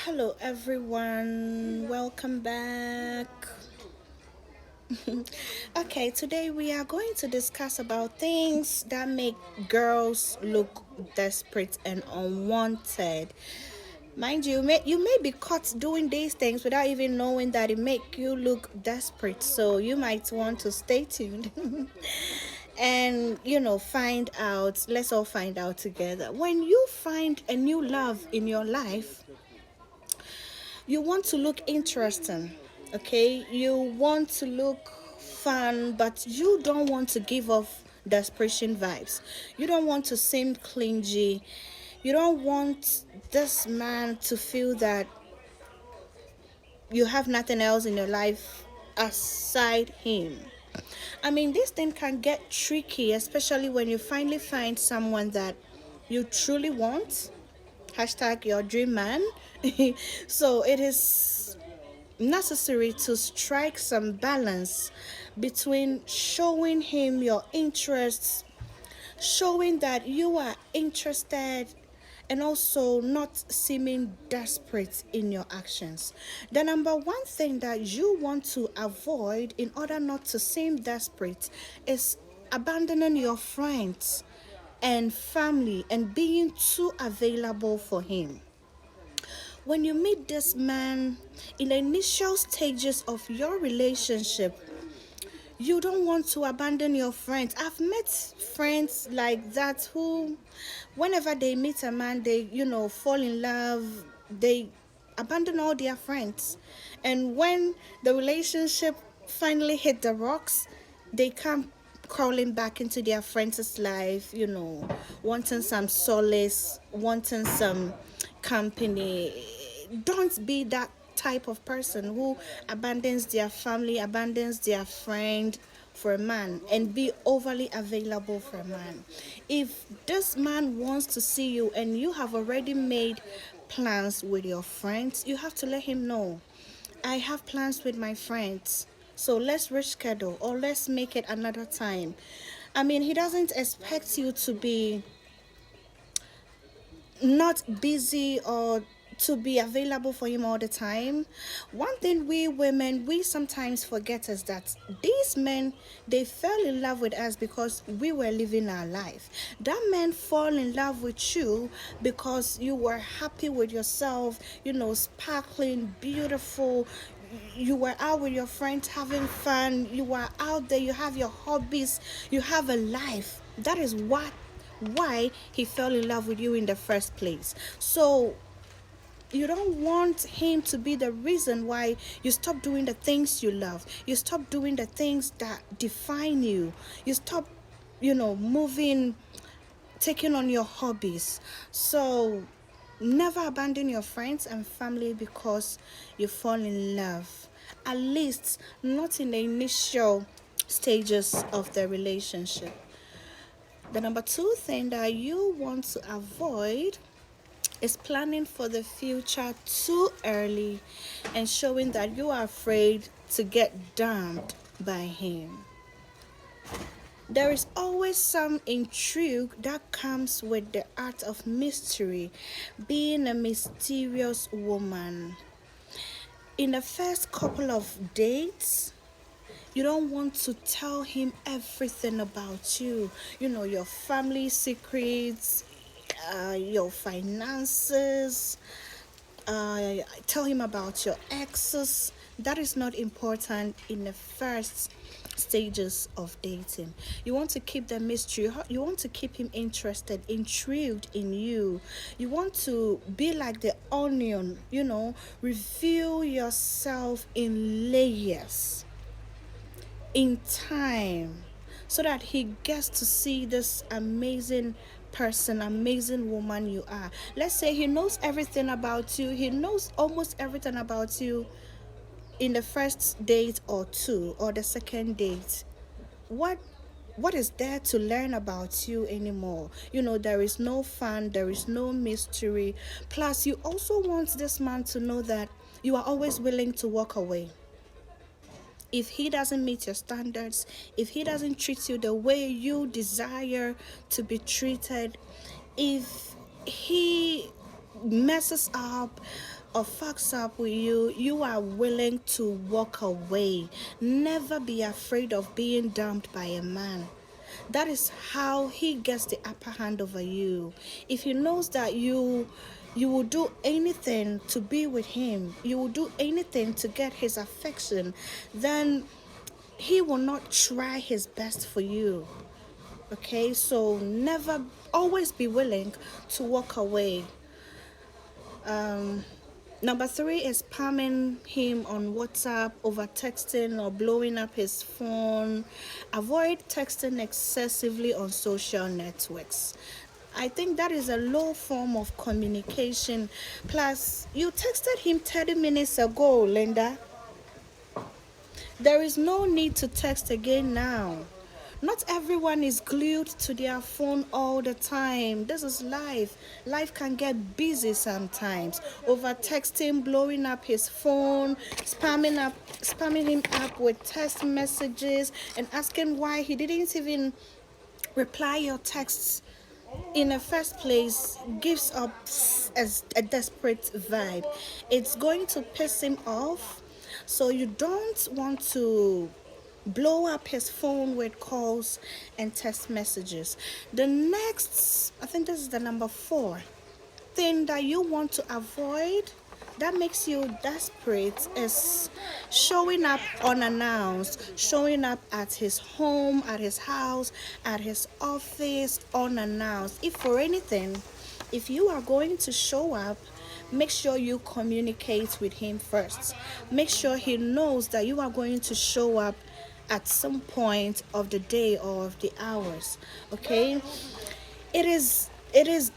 Hello, everyone. Welcome back. Okay, today we are going to discuss about things that make girls look desperate and unwanted. Mind you, you may be caught doing these things without even knowing that it make you look desperate. So you might want to stay tuned. And find out. Let's all find out together. When you find a new love in your life, you want to look interesting, okay? You want to look fun, but you don't want to give off desperation vibes. You don't want to seem clingy. You don't want this man to feel that you have nothing else in your life aside him. I mean, this thing can get tricky, especially when you finally find someone that you truly want. Hashtag your dream man. So it is necessary to strike some balance between showing him your interests, showing that you are interested, and also not seeming desperate in your actions. The number one thing that you want to avoid in order not to seem desperate is abandoning your friends and family and being too available for him. When you meet this man in the initial stages of your relationship, you don't want to abandon your friends. I've met friends like that who, whenever they meet a man, they, fall in love, they abandon all their friends. And when the relationship finally hit the rocks, they come crawling back into their friends' life, wanting some solace, wanting some company. Don't be that type of person who abandons their family, abandons their friend for a man, and be overly available for a man. If this man wants to see you and you have already made plans with your friends, you have to let him know, I have plans with my friends, so let's reschedule or let's make it another time. I mean, he doesn't expect you to be not busy or to be available for him all the time. One thing we women we sometimes forget is that these men, they fell in love with us because we were living our life. That man fall in love with you because you were happy with yourself, sparkling, beautiful. You were out with your friends having fun. You were out there, you have your hobbies, you have a life. That is why he fell in love with you in the first place. So you don't want him to be the reason why you stop doing the things you love. You stop doing the things that define you. You stop, moving, taking on your hobbies. So never abandon your friends and family because you fall in love. At least not in the initial stages of the relationship. The number two thing that you want to avoid is planning for the future too early and showing that you are afraid to get dumped by him. There is always some intrigue that comes with the art of mystery, being a mysterious woman. In the first couple of dates, you don't want to tell him everything about you, your family secrets, your finances. Tell him about your exes. That is not important in the first stages of dating. You want to keep the mystery. You want to keep him interested, intrigued in you. You want to be like the onion, reveal yourself in layers, in time, so that he gets to see this amazing person, amazing woman you are. Let's say he knows everything about you, he knows almost everything about you in the first date or two, or the second date. What is there to learn about you anymore? There is no fun, there is no mystery. Plus, you also want this man to know that you are always willing to walk away if he doesn't meet your standards, if he doesn't treat you the way you desire to be treated, if he messes up, or fucks up with you, you are willing to walk away. Never be afraid of being dumped by a man. That is how he gets the upper hand over you. If he knows that you will do anything to be with him, you will do anything to get his affection, then he will not try his best for you. Okay, so never, always be willing to walk away. Number 3 is spamming him on WhatsApp, over texting, or blowing up his phone. Avoid texting excessively on social networks. I think that is a low form of communication. Plus, you texted him 30 minutes ago, Linda. There is no need to text again now. Not everyone is glued to their phone all the time. This is life. Life can get busy sometimes. Over texting, blowing up his phone, spamming him up with text messages, and asking why he didn't even reply your texts in the first place gives up as a desperate vibe. It's going to piss him off. So you don't want to blow up his phone with calls and text messages. The next, I think this is the number 4 thing that you want to avoid that makes you desperate is showing up unannounced, showing up at his home, at his house, at his office unannounced. If for anything, if you are going to show up, make sure you communicate with him first. Make sure he knows that you are going to show up at some point of the day or of the hours. Okay, it is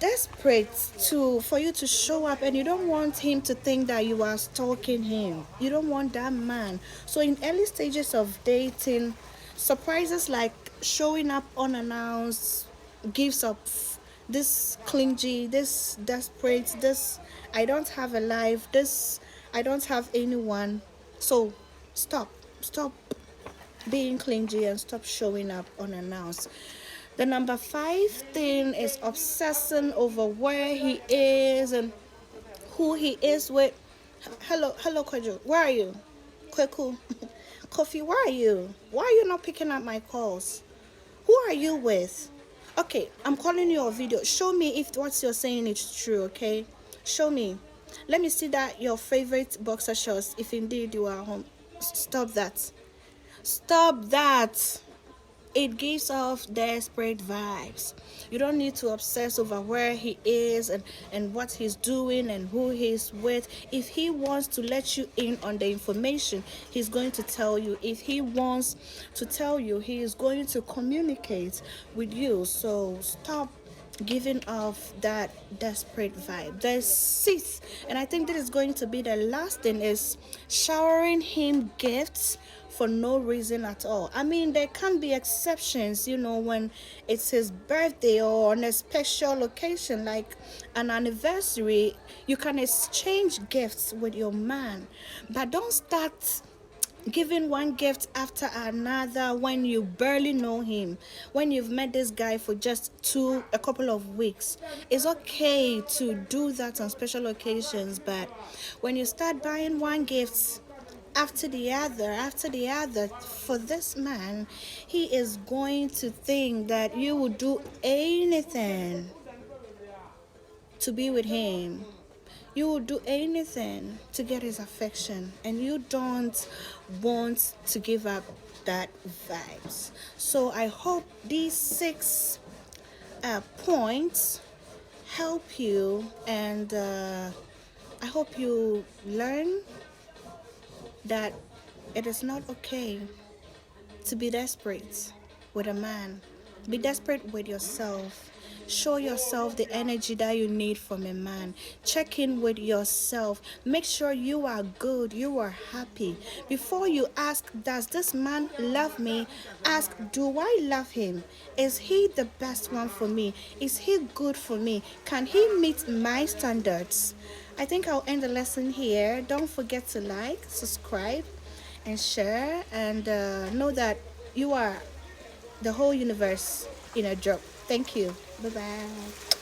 desperate for you to show up, and you don't want him to think that you are stalking him. You don't want that man. So in early stages of dating, surprises like showing up unannounced gives up this clingy, this desperate, this I don't have a life, this I don't have anyone. So stop being clingy and stop showing up unannounced. The number 5 thing is obsessing over where he is and who he is with. Hello, Kojo. Where are you? Kweku. Kofi, where are you? Why are you not picking up my calls? Who are you with? Okay, I'm calling you a video. Show me if what you're saying is true, okay? Show me. Let me see that your favorite boxer shorts, if indeed you are home. Stop that. Stop that. It gives off desperate vibes. You don't need to obsess over where he is and what he's doing and who he's with. If he wants to let you in on the information, he's going to tell you. If he wants to tell you, he is going to communicate with you. So stop giving off that desperate vibe. The 6th, and I think that is going to be the last thing, is showering him gifts for no reason at all. I mean, there can be exceptions, when it's his birthday or on a special occasion like an anniversary. You can exchange gifts with your man, but don't start giving one gift after another when you barely know him, when you've met this guy for just a couple of weeks. It's okay to do that on special occasions, but when you start buying one gift after the other for this man, he is going to think that you would do anything to be with him. You will do anything to get his affection, and you don't want to give up that vibes. So I hope these 6 points help you, and I hope you learn that it is not okay to be desperate with a man. Be desperate with yourself. Show yourself the energy that you need from a man. Check in with yourself. Make sure you are good, you are happy. Before you ask, does this man love me? Ask, do I love him? Is he the best one for me? Is he good for me? Can he meet my standards? I think I'll end the lesson here. Don't forget to like, subscribe, and share, and know that you are the whole universe in a drop. Thank you. Bye-bye.